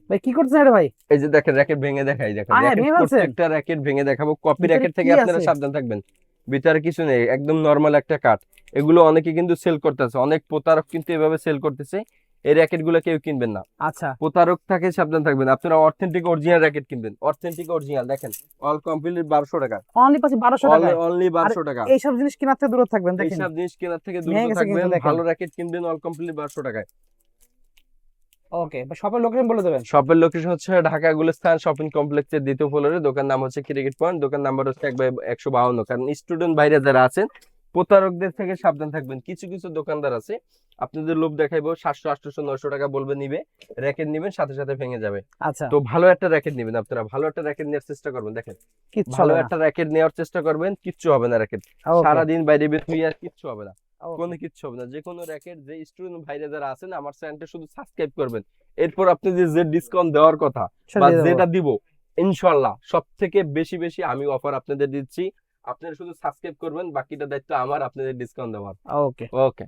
ভাই কি করছেন রে ভাই? এই যে দেখেন র্যাকেট ভেঙে দেখাই, দেখেন হ্যাঁ, র্যাকেট, ভেঙে ফেলছেন? প্রত্যেকটা র্যাকেট ভেঙে দেখাবো। কপি ভিতরে র্যাকেট কি থেকে আপনারা আছে? সাবধান থাকবেন। ভিতরে কিছু নেই, একদম নরমাল একটা কাঠ। এগুলো অনেকে কিন্তু সেল করতেছে, অনেক প্রতারক কিন্তু এভাবে সেল করতেছে। এই র্যাকেট গুলো কেউ কিনবেন না, আচ্ছা। প্রতারক থাকে, সাবধান থাকবেন। আপনারা অথেন্টিক অরিজিনাল র্যাকেট কিনবেন, অথেন্টিক অরিজিনাল। দেখেন অল কমপ্লিট 1200 টাকা, অনলি পাচ্ছি 1200 টাকায়। অনলি আর 1200 টাকা। এইসব জিনিস কেনার থেকে দূরে থাকবেন, দেখেন এইসব জিনিস কেনার থেকে দ্রুত ভেঙে গেছে থাকবেন, কিন্তু, দেখেন। ভালো র্যাকেট কিনবেন অল কমপ্লিট 1200 টাকায়। ওকে, শপের লোকেশন বলে দেবেন। শপের লোকেশন হচ্ছে ঢাকা গুলিস্তান শপিং কমপ্লেক্সের দ্বিতীয় ফ্লোরে। দোকান নাম হচ্ছে ক্রিকেট পয়েন্ট, দোকান নাম্বার হচ্ছে 152। কারণ স্টুডেন্ট ভাইরা যারা আছেন, প্রতারকদের থেকে সাবধান থাকবেন। কিছু কিছু দোকানদার আছে আপনাদের লোভ দেখাইবো, 700 800 900 টাকা বলবে নিবে, র্যাকেট নিবেন সাথে সাথে ভেঙে যাবে। আচ্ছা। তো ভালো একটা র্যাকেট নিবেন, আপনারা ভালো একটা র্যাকেট নেওয়ার চেষ্টা করবেন। দেখেন কিচ্ছু ভালো হবে না। একটা র্যাকেট নেওয়ার চেষ্টা করবেন, কিচ্ছু হবে না র্যাকেট। ওকে। সারাদিন বাইরে বের হইয়া কিচ্ছু হবে না, ওকে, কোনো কিচ্ছু হবে না। যে কোনো র্যাকেট, যে স্টুডেন্ট ভাইরা যারা আছেন আমার চ্যানেলটা শুধু সাবস্ক্রাইব করবেন। এরপর আপনি যে যে ডিসকাউন্ট দেওয়ার কথা সেটা বা দিয়ে দেবো। যেটা দিব, ইনশাল্লাহ সব থেকে বেশি বেশি আমি অফার আপনাদের দিচ্ছি। আপনারা শুধু সাবস্ক্রাইব করবেন, বাকিটা দায়িত্ব আমার আপনাদের ডিসকাউন্ট দেওয়ার। ওকে। ওকে।